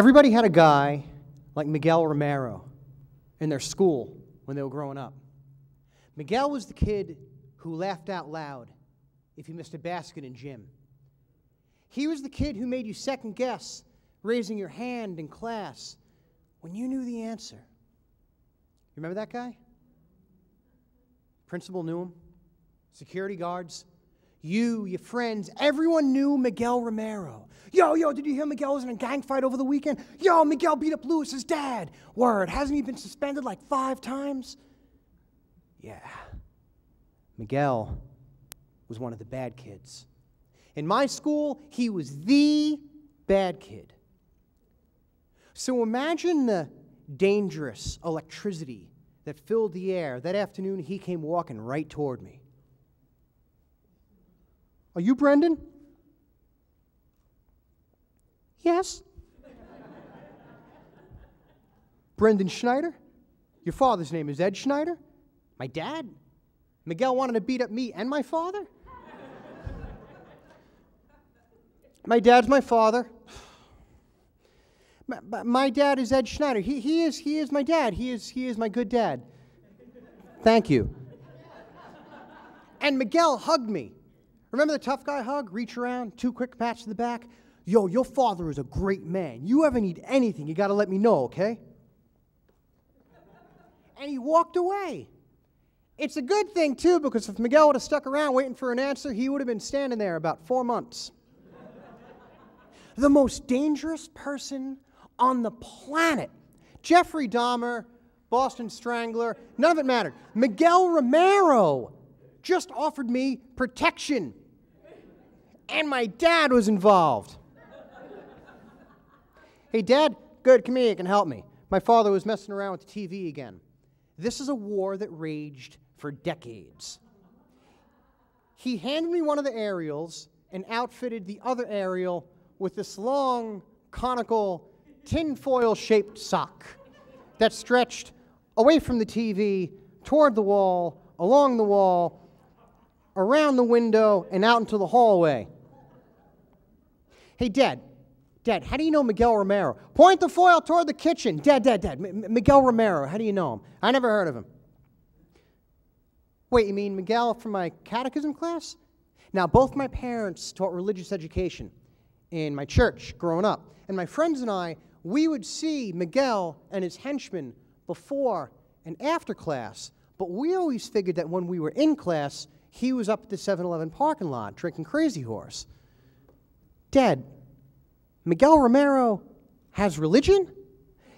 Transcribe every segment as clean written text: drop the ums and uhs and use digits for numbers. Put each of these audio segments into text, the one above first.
Everybody had a guy like Miguel Romero in their school when they were growing up. Miguel was the kid who laughed out loud if you missed a basket in gym. He was the kid who made you second guess raising your hand in class when you knew the answer. You remember that guy? Principal knew him. Security guards. You, your friends, everyone knew Miguel Romero. Yo, did you hear Miguel was in a gang fight over the weekend? Yo, Miguel beat up Lewis's dad. Word, hasn't he been suspended like 5 times? Yeah. Miguel was one of the bad kids. In my school, he was the bad kid. So imagine the dangerous electricity that filled the air. That afternoon, he came walking right toward me. Are you Brendyn? Yes. Brendyn Schneider? Your father's name is Ed Schneider? My dad? Miguel wanted to beat up me and my father? My dad's my father. My dad is Ed Schneider. He is my dad. He is my good dad. Thank you. And Miguel hugged me. Remember the tough guy hug? Reach around, 2 quick pats to the back. Yo, your father is a great man. You ever need anything, you got to let me know, okay? And he walked away. It's a good thing, too, because if Miguel would have stuck around waiting for an answer, he would have been standing there about 4 months. The most dangerous person on the planet. Jeffrey Dahmer, Boston Strangler, none of it mattered. Miguel Romero just offered me protection. And my dad was involved. Hey, Dad, good, come here, you can help me. My father was messing around with the TV again. This is a war that raged for decades. He handed me one of the aerials and outfitted the other aerial with this long, conical, tinfoil-shaped sock that stretched away from the TV, toward the wall, along the wall, around the window, and out into the hallway. Hey, Dad, how do you know Miguel Romero? Point the foil toward the kitchen. Dad, Miguel Romero, how do you know him? I never heard of him. Wait, you mean Miguel from my catechism class? Now, both my parents taught religious education in my church growing up. And my friends and I, we would see Miguel and his henchmen before and after class. But we always figured that when we were in class, he was up at the 7-Eleven parking lot drinking Crazy Horse. Dad, Miguel Romero has religion?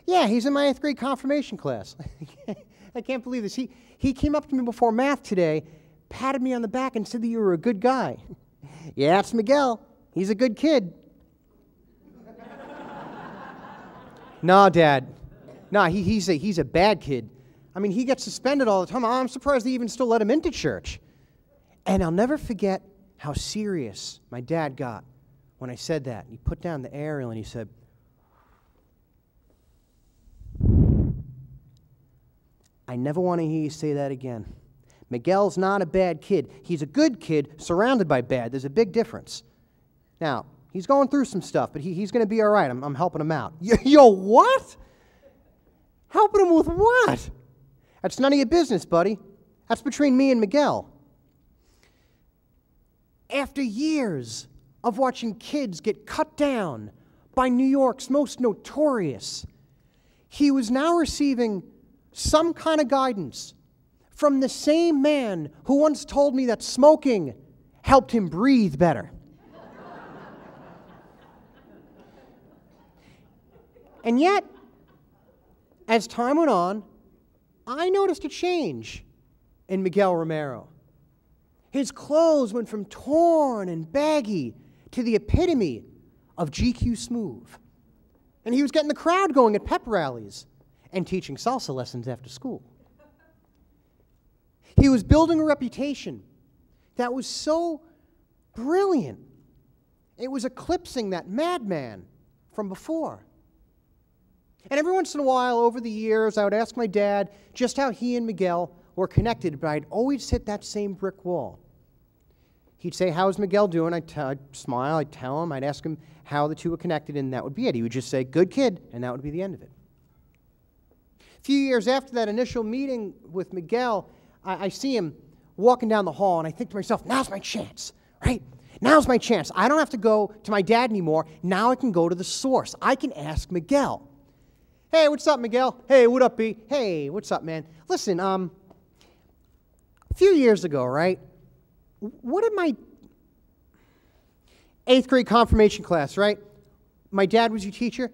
Yeah, he's in my 8th grade confirmation class. I can't believe this. He came up to me before math today, patted me on the back and said that you were a good guy. Yeah, it's Miguel. He's a good kid. No, Dad. No, he's a bad kid. I mean, he gets suspended all the time. I'm surprised they even still let him into church. And I'll never forget how serious my dad got when I said that. He put down the aerial and he said, I never want to hear you say that again. Miguel's not a bad kid. He's a good kid surrounded by bad. There's a big difference. Now, he's going through some stuff, but he's going to be all right. I'm helping him out. Yo, what? Helping him with what? That's none of your business, buddy. That's between me and Miguel. After years of watching kids get cut down by New York's most notorious, he was now receiving some kind of guidance from the same man who once told me that smoking helped him breathe better. And yet, as time went on, I noticed a change in Miguel Romero. His clothes went from torn and baggy to the epitome of GQ smooth. And he was getting the crowd going at pep rallies and teaching salsa lessons after school. He was building a reputation that was so brilliant, it was eclipsing that madman from before. And every once in a while, over the years, I would ask my dad just how he and Miguel were connected, but I'd always hit that same brick wall. He'd say, how's Miguel doing? I'd smile, I'd tell him, I'd ask him how the two were connected, and that would be it. He would just say, good kid, and that would be the end of it. A few years after that initial meeting with Miguel, I see him walking down the hall, and I think to myself, now's my chance, right? Now's my chance. I don't have to go to my dad anymore. Now I can go to the source. I can ask Miguel. Hey, what's up, Miguel? Hey, what up, B? Hey, what's up, man? Listen, a few years ago, right, what did my 8th grade confirmation class, right? My dad was your teacher,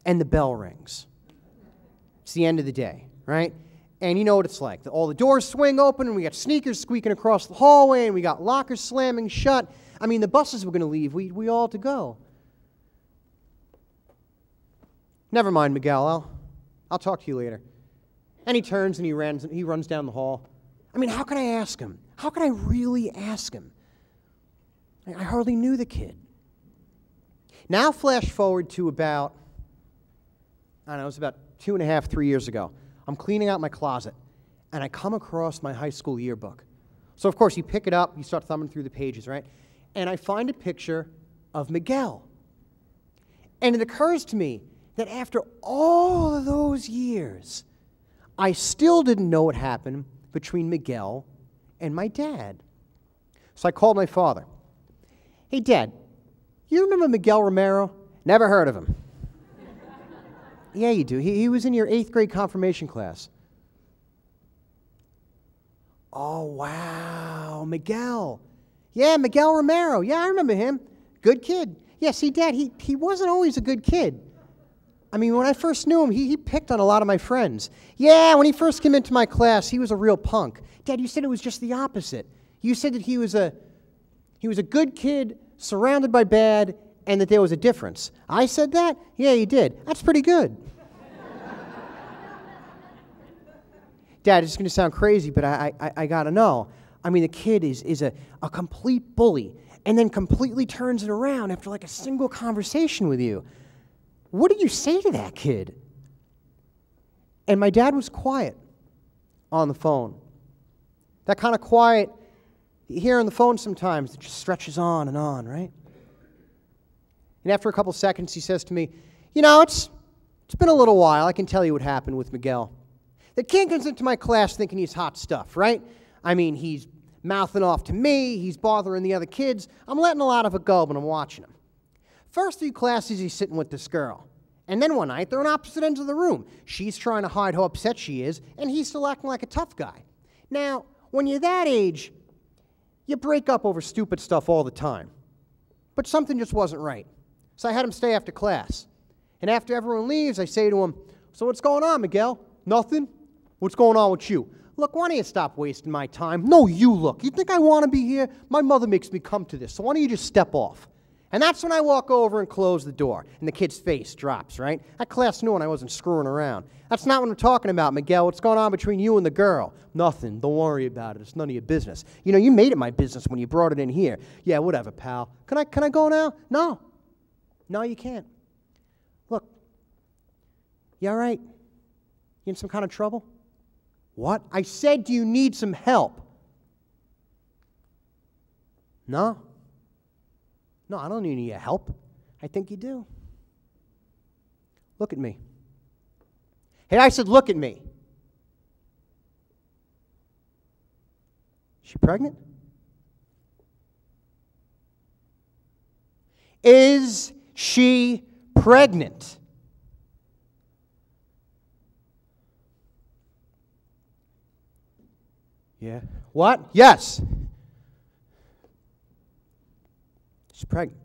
and the bell rings. It's the end of the day, right? And you know what it's like. All the doors swing open, and we got sneakers squeaking across the hallway, and we got lockers slamming shut. I mean, the buses were going to leave. We all had to go. Never mind, Miguel. I'll talk to you later. And he turns and he runs down the hall. I mean, how can I ask him? How can I really ask him? I hardly knew the kid. Now flash forward to about, I don't know, it was about 2.5, 3 years ago. I'm cleaning out my closet, and I come across my high school yearbook. So, of course, you pick it up, you start thumbing through the pages, right? And I find a picture of Miguel. And it occurs to me that after all of those years, I still didn't know what happened between Miguel and my dad. So I called my father. Hey, Dad, you remember Miguel Romero? Never heard of him. Yeah, you do. He was in your 8th grade confirmation class. Oh, wow, Miguel. Yeah, Miguel Romero. Yeah, I remember him. Good kid. Yeah, see, Dad, he wasn't always a good kid. I mean, when I first knew him, he picked on a lot of my friends. Yeah, when he first came into my class, he was a real punk. Dad, you said it was just the opposite. You said that he was a good kid surrounded by bad, and that there was a difference. I said that? Yeah, you did. That's pretty good. Dad, it's going to sound crazy, but I got to know. I mean, the kid is a complete bully, and then completely turns it around after like a single conversation with you. What did you say to that kid? And my dad was quiet on the phone. That kind of quiet you hear on the phone sometimes, it just stretches on, right? And after a couple seconds, he says to me, you know, it's been a little while. I can tell you what happened with Miguel. The kid comes into my class thinking he's hot stuff, right? I mean, he's mouthing off to me. He's bothering the other kids. I'm letting a lot of it go, but I'm watching him. First few classes, he's sitting with this girl. And then one night, they're on opposite ends of the room. She's trying to hide how upset she is, and he's still acting like a tough guy. Now, when you're that age, you break up over stupid stuff all the time. But something just wasn't right. So I had him stay after class. And after everyone leaves, I say to him, so what's going on, Miguel? Nothing? What's going on with you? Look, why don't you stop wasting my time? No, you look. You think I want to be here? My mother makes me come to this, so why don't you just step off? And that's when I walk over and close the door, and the kid's face drops, right? That class knew when I wasn't screwing around. That's not what I'm talking about, Miguel. What's going on between you and the girl? Nothing. Don't worry about it. It's none of your business. You know, you made it my business when you brought it in here. Yeah, whatever, pal. Can I go now? No. No, you can't. Look, you all right? You in some kind of trouble? What? I said, do you need some help? No. No, I don't need your help. I think you do. Look at me. Hey, I said, look at me. Is she pregnant? Is she pregnant? Yeah. What? Yes. She's pregnant.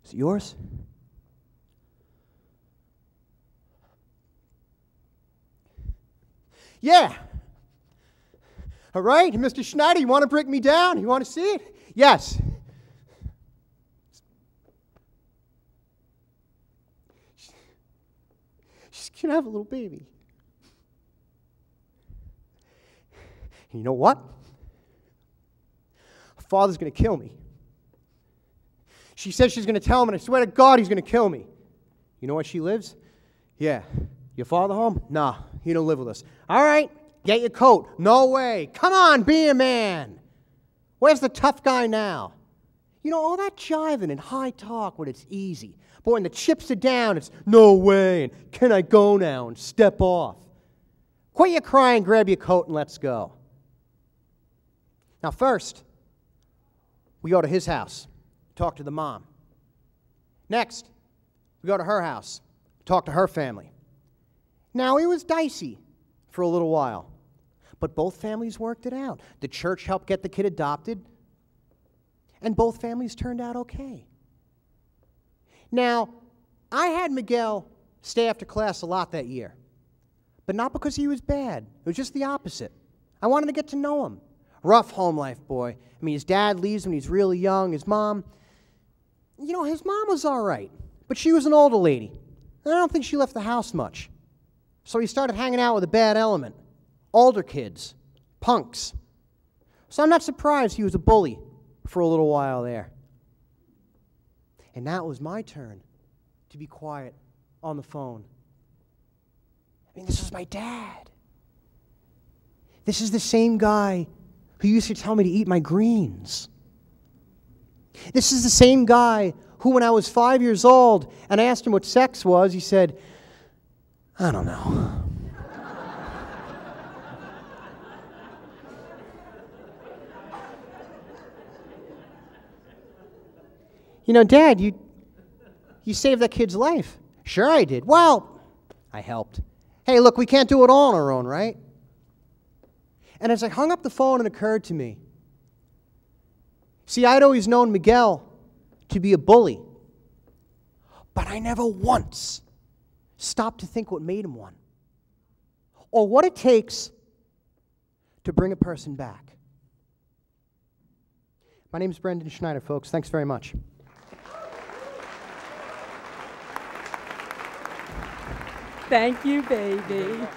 Is it yours? Yeah. All right, Mr. Schneider, you want to break me down? You want to see it? Yes. She's going to have a little baby. And you know what? Her father's going to kill me. She says she's going to tell him, and I swear to God he's going to kill me. You know where she lives? Yeah. Your father home? Nah, he don't live with us. All right, get your coat. No way. Come on, be a man. Where's the tough guy now? You know, all that jiving and high talk when it's easy. But when the chips are down, it's no way, and can I go now, and step off. Quit your crying, grab your coat, and let's go. Now first, we go to his house, talk to the mom. Next, we go to her house, talk to her family. Now, it was dicey for a little while, but both families worked it out. The church helped get the kid adopted, and both families turned out okay. Now, I had Miguel stay after class a lot that year, but not because he was bad. It was just the opposite. I wanted to get to know him. Rough home life boy. I mean, his dad leaves when he's really young. His mom, you know, his mom was all right, but she was an older lady, and I don't think she left the house much. So he started hanging out with a bad element, older kids, punks. So I'm not surprised he was a bully for a little while there. And now it was my turn to be quiet on the phone. I mean, this was my dad. This is the same guy who used to tell me to eat my greens. This is the same guy who, when I was 5 years old and I asked him what sex was, he said, I don't know. You know, Dad, you saved that kid's life. Sure I did. Well, I helped. Hey, look, we can't do it all on our own, right? And as I hung up the phone, it occurred to me. See, I'd always known Miguel to be a bully, but I never once stopped to think what made him one, or what it takes to bring a person back. My name is Brendyn Schneider, folks. Thanks very much. Thank you, baby.